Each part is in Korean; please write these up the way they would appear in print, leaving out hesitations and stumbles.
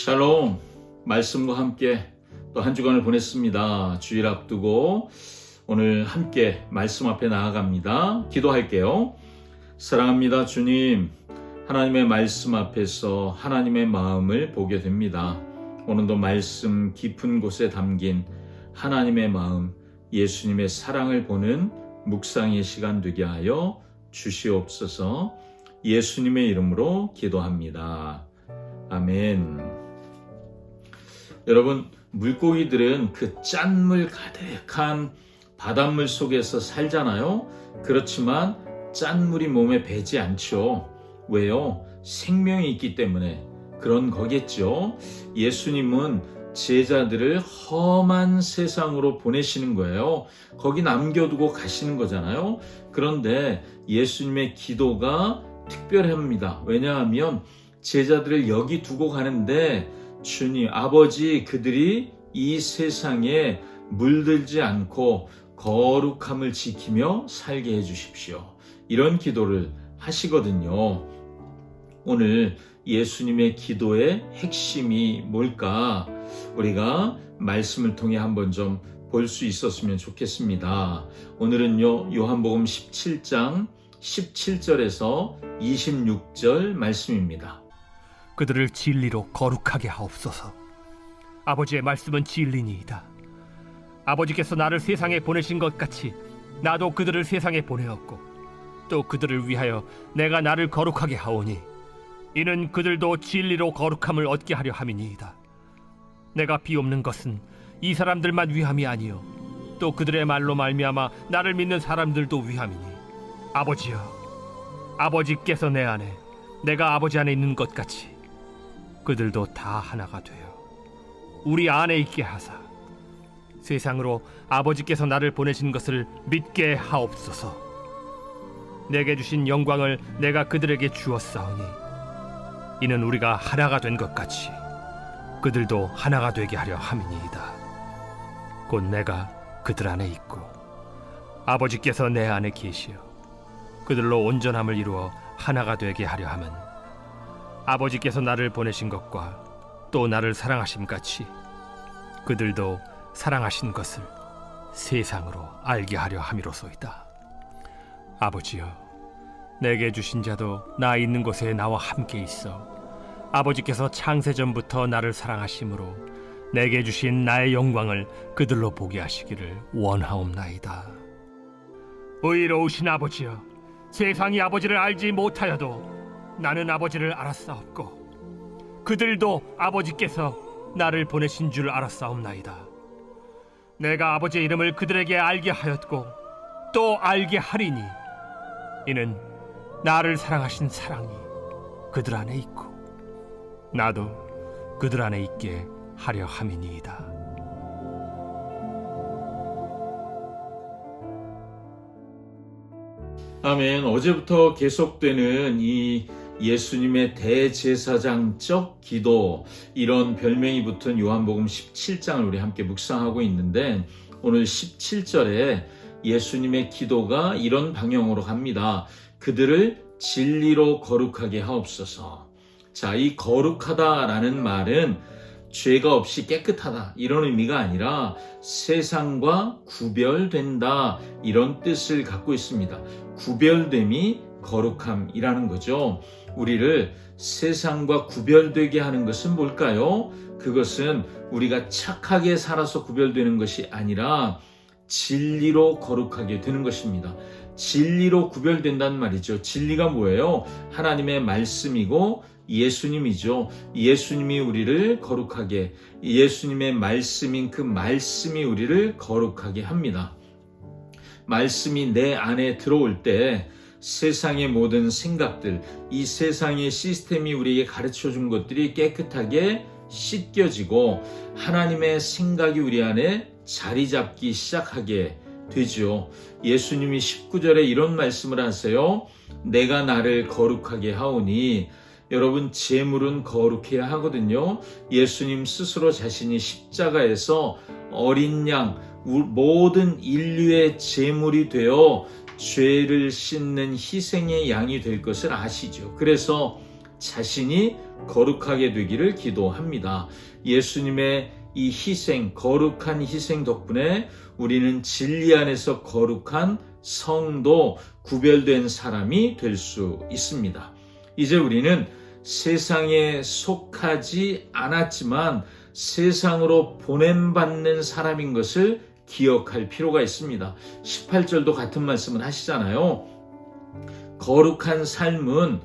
샬롬, 말씀과 함께 또 한 주간을 보냈습니다. 주일 앞두고 오늘 함께 말씀 앞에 나아갑니다. 기도할게요. 사랑합니다 주님, 하나님의 말씀 앞에서 하나님의 마음을 보게 됩니다. 오늘도 말씀 깊은 곳에 담긴 하나님의 마음, 예수님의 사랑을 보는 묵상의 시간 되게 하여 주시옵소서. 예수님의 이름으로 기도합니다. 아멘. 여러분, 물고기들은 그 짠물 가득한 바닷물 속에서 살잖아요. 그렇지만 짠물이 몸에 배지 않죠. 왜요? 생명이 있기 때문에 그런 거겠죠. 예수님은 제자들을 험한 세상으로 보내시는 거예요. 거기 남겨두고 가시는 거잖아요. 그런데 예수님의 기도가 특별합니다. 왜냐하면 제자들을 여기 두고 가는데 주님, 아버지, 그들이 이 세상에 물들지 않고 거룩함을 지키며 살게 해주십시오. 이런 기도를 하시거든요. 오늘 예수님의 기도의 핵심이 뭘까? 우리가 말씀을 통해 한번 좀 볼 수 있었으면 좋겠습니다. 오늘은요, 요한복음 17장 17절에서 26절 말씀입니다. 그들을 진리로 거룩하게 하옵소서. 아버지의 말씀은 진리니이다. 아버지께서 나를 세상에 보내신 것 같이 나도 그들을 세상에 보내었고 또 그들을 위하여 내가 나를 거룩하게 하오니 이는 그들도 진리로 거룩함을 얻게 하려 함이니이다. 내가 비옵는 것은 이 사람들만 위함이 아니요 또 그들의 말로 말미암아 나를 믿는 사람들도 위함이니 아버지여, 아버지께서 내 안에 내가 아버지 안에 있는 것 같이 그들도 다 하나가 되어 우리 안에 있게 하사 세상으로 아버지께서 나를 보내신 것을 믿게 하옵소서. 내게 주신 영광을 내가 그들에게 주었사오니 이는 우리가 하나가 된 것 같이 그들도 하나가 되게 하려 함이니이다. 곧 내가 그들 안에 있고 아버지께서 내 안에 계시어 그들로 온전함을 이루어 하나가 되게 하려 함은 아버지께서 나를 보내신 것과 또 나를 사랑하심 같이 그들도 사랑하신 것을 세상으로 알게 하려 함이로소이다. 아버지여, 내게 주신 자도 나 있는 곳에 나와 함께 있어 아버지께서 창세전부터 나를 사랑하심으로 내게 주신 나의 영광을 그들로 보게 하시기를 원하옵나이다. 의로우신 아버지여, 세상이 아버지를 알지 못하여도 나는 아버지를 알았사옵고 그들도 아버지께서 나를 보내신 줄 알았사옵나이다. 내가 아버지의 이름을 그들에게 알게 하였고 또 알게 하리니 이는 나를 사랑하신 사랑이 그들 안에 있고 나도 그들 안에 있게 하려 함이니이다. 아멘. 어제부터 계속되는 이 예수님의 대제사장적 기도, 이런 별명이 붙은 요한복음 17장을 우리 함께 묵상하고 있는데 오늘 17절에 예수님의 기도가 이런 방향으로 갑니다. 그들을 진리로 거룩하게 하옵소서. 자, 이 거룩하다라는 말은 죄가 없이 깨끗하다 이런 의미가 아니라 세상과 구별된다 이런 뜻을 갖고 있습니다. 구별됨이 거룩함이라는 거죠. 우리를 세상과 구별되게 하는 것은 뭘까요? 그것은 우리가 착하게 살아서 구별되는 것이 아니라 진리로 거룩하게 되는 것입니다. 진리로 구별된다는 말이죠. 진리가 뭐예요? 하나님의 말씀이고 예수님이죠. 예수님이 우리를 거룩하게, 예수님의 말씀인 그 말씀이 우리를 거룩하게 합니다. 말씀이 내 안에 들어올 때 세상의 모든 생각들, 이 세상의 시스템이 우리에게 가르쳐 준 것들이 깨끗하게 씻겨지고 하나님의 생각이 우리 안에 자리 잡기 시작하게 되죠. 예수님이 19절에 이런 말씀을 하세요. 내가 나를 거룩하게 하오니. 여러분, 제물은 거룩해야 하거든요. 예수님 스스로 자신이 십자가에서 어린 양, 모든 인류의 제물이 되어 죄를 씻는 희생의 양이 될 것을 아시죠. 그래서 자신이 거룩하게 되기를 기도합니다. 예수님의 이 희생, 거룩한 희생 덕분에 우리는 진리 안에서 거룩한 성도, 구별된 사람이 될 수 있습니다. 이제 우리는 세상에 속하지 않았지만 세상으로 보냄받는 사람인 것을 기억할 필요가 있습니다. 18절도 같은 말씀을 하시잖아요. 거룩한 삶은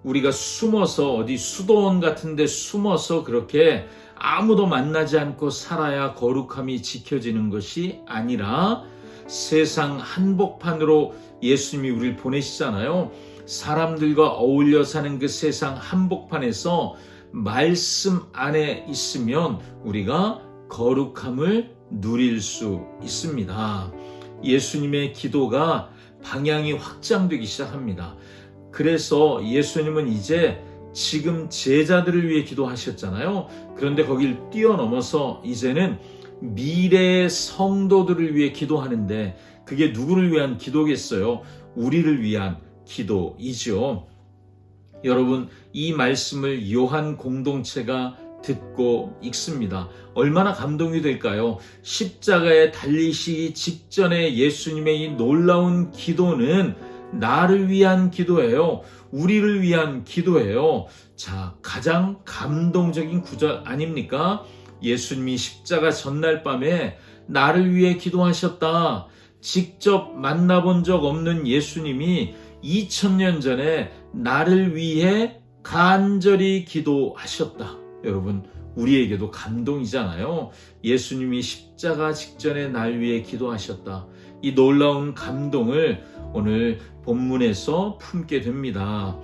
우리가 숨어서 어디 수도원 같은 데 숨어서 그렇게 아무도 만나지 않고 살아야 거룩함이 지켜지는 것이 아니라 세상 한복판으로 예수님이 우리를 보내시잖아요. 사람들과 어울려 사는 그 세상 한복판에서 말씀 안에 있으면 우리가 거룩함을 누릴 수 있습니다. 예수님의 기도가 방향이 확장되기 시작합니다. 그래서 예수님은 이제 지금 제자들을 위해 기도하셨잖아요. 그런데 거길 뛰어넘어서 이제는 미래의 성도들을 위해 기도하는데 그게 누구를 위한 기도겠어요? 우리를 위한 기도이죠. 여러분, 이 말씀을 요한 공동체가 듣고 읽습니다. 얼마나 감동이 될까요? 십자가에 달리시기 직전에 예수님의 이 놀라운 기도는 나를 위한 기도예요. 우리를 위한 기도예요. 자, 가장 감동적인 구절 아닙니까? 예수님이 십자가 전날 밤에 나를 위해 기도하셨다. 직접 만나본 적 없는 예수님이 2000년 전에 나를 위해 간절히 기도하셨다. 여러분, 우리에게도 감동이잖아요. 예수님이 십자가 직전에 날 위해 기도하셨다. 이 놀라운 감동을 오늘 본문에서 품게 됩니다.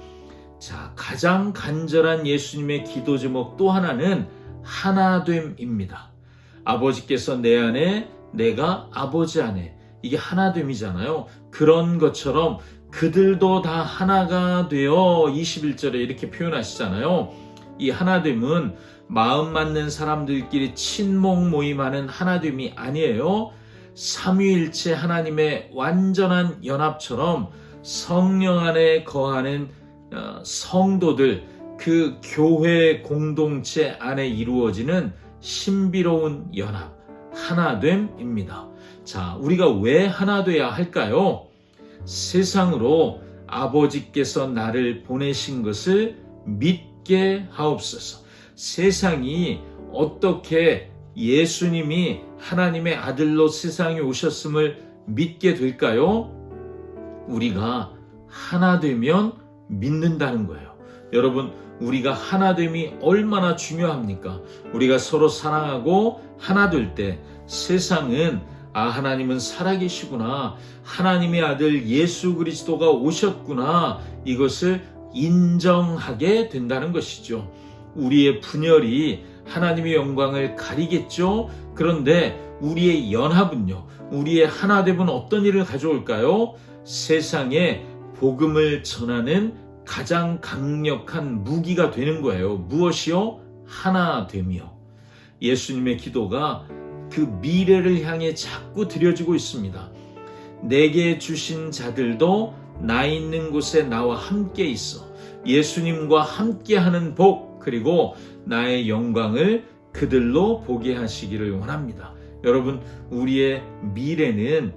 자, 가장 간절한 예수님의 기도 제목 또 하나는 하나됨입니다. 아버지께서 내 안에, 내가 아버지 안에. 이게 하나됨이잖아요. 그런 것처럼 그들도 다 하나가 되어 21절에 이렇게 표현하시잖아요. 이 하나됨은 마음 맞는 사람들끼리 친목 모임하는 하나됨이 아니에요. 삼위일체 하나님의 완전한 연합처럼 성령 안에 거하는 성도들, 그 교회 공동체 안에 이루어지는 신비로운 연합, 하나됨입니다. 자, 우리가 왜 하나 돼야 할까요? 세상으로 아버지께서 나를 보내신 것을 믿게 하옵소서. 세상이 어떻게 예수님이 하나님의 아들로 세상에 오셨음을 믿게 될까요? 우리가 하나 되면 믿는다는 거예요. 여러분, 우리가 하나됨이 얼마나 중요합니까? 우리가 서로 사랑하고 하나 될 때 세상은 하나님은 살아계시구나, 하나님의 아들 예수 그리스도가 오셨구나, 이것을 인정하게 된다는 것이죠. 우리의 분열이 하나님의 영광을 가리겠죠. 그런데 우리의 연합은요, 우리의 하나됨은 어떤 일을 가져올까요? 세상에 복음을 전하는 가장 강력한 무기가 되는 거예요. 무엇이요? 하나됨이요. 예수님의 기도가 그 미래를 향해 자꾸 드려지고 있습니다. 내게 주신 자들도 나 있는 곳에 나와 함께 있어. 예수님과 함께하는 복, 그리고 나의 영광을 그들로 보게 하시기를 원합니다. 여러분, 우리의 미래는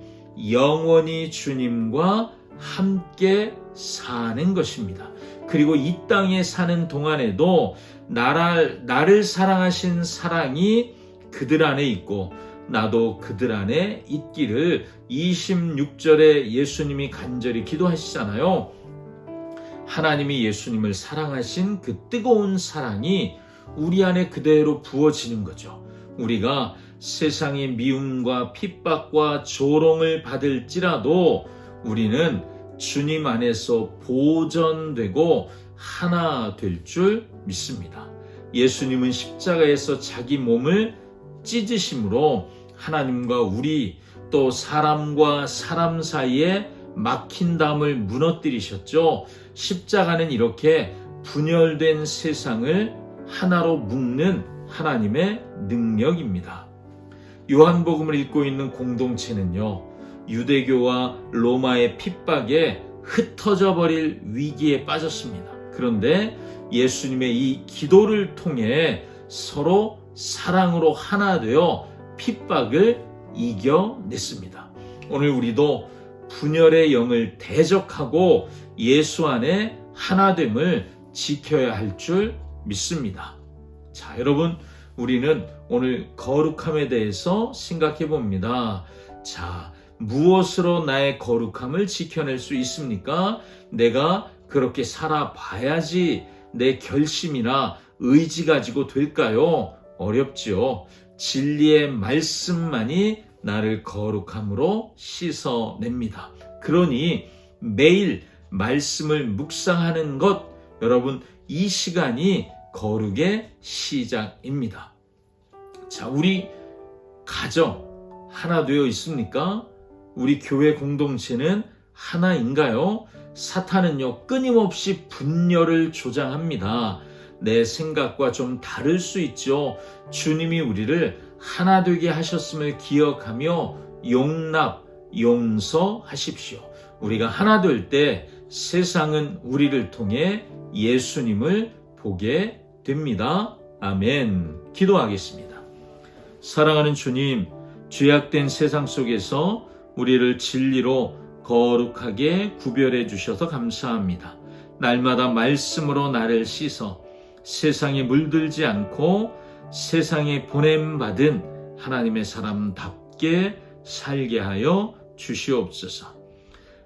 영원히 주님과 함께 사는 것입니다. 그리고 이 땅에 사는 동안에도 나를 사랑하신 사랑이 그들 안에 있고 나도 그들 안에 있기를 26절에 예수님이 간절히 기도하시잖아요. 하나님이 예수님을 사랑하신 그 뜨거운 사랑이 우리 안에 그대로 부어지는 거죠. 우리가 세상의 미움과 핍박과 조롱을 받을지라도 우리는 주님 안에서 보존되고 하나 될 줄 믿습니다. 예수님은 십자가에서 자기 몸을 찢으심으로 하나님과 우리, 또 사람과 사람 사이에 막힌 담을 무너뜨리셨죠. 십자가는 이렇게 분열된 세상을 하나로 묶는 하나님의 능력입니다. 요한복음을 읽고 있는 공동체는요, 유대교와 로마의 핍박에 흩어져 버릴 위기에 빠졌습니다. 그런데 예수님의 이 기도를 통해 서로 사랑으로 하나 되어 핍박을 이겨냈습니다. 오늘 우리도 분열의 영을 대적하고 예수 안에 하나됨을 지켜야 할 줄 믿습니다. 자, 여러분, 우리는 오늘 거룩함에 대해서 생각해 봅니다. 자, 무엇으로 나의 거룩함을 지켜낼 수 있습니까? 내가 그렇게 살아봐야지 내 결심이나 의지 가지고 될까요? 어렵지요. 진리의 말씀만이 나를 거룩함으로 씻어냅니다. 그러니 매일 말씀을 묵상하는 것, 여러분, 이 시간이 거룩의 시작입니다. 자, 우리 가정 하나 되어 있습니까? 우리 교회 공동체는 하나인가요? 사탄은요, 끊임없이 분열을 조장합니다. 내 생각과 좀 다를 수 있죠. 주님이 우리를 하나 되게 하셨음을 기억하며 용납, 용서하십시오. 우리가 하나 될 때 세상은 우리를 통해 예수님을 보게 됩니다. 아멘. 기도하겠습니다. 사랑하는 주님, 죄악된 세상 속에서 우리를 진리로 거룩하게 구별해 주셔서 감사합니다. 날마다 말씀으로 나를 씻어 세상에 물들지 않고 세상에 보냄받은 하나님의 사람답게 살게 하여 주시옵소서.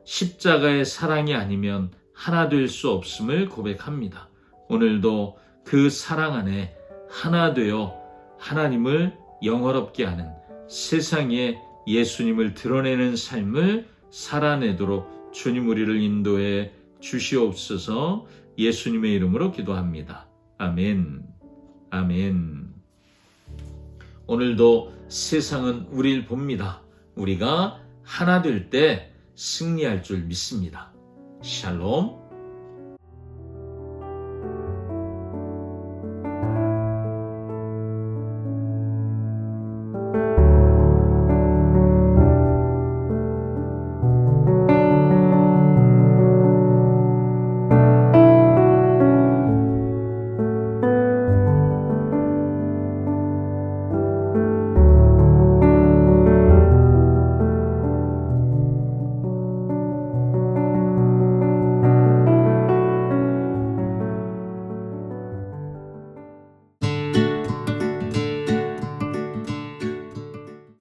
십자가의 사랑이 아니면 하나 될 수 없음을 고백합니다. 오늘도 그 사랑 안에 하나 되어 하나님을 영화롭게 하는 세상에 예수님을 드러내는 삶을 살아내도록 주님 우리를 인도해 주시옵소서. 예수님의 이름으로 기도합니다. 아멘. 아멘. 오늘도 세상은 우리를 봅니다. 우리가 하나 될 때 승리할 줄 믿습니다. 샬롬.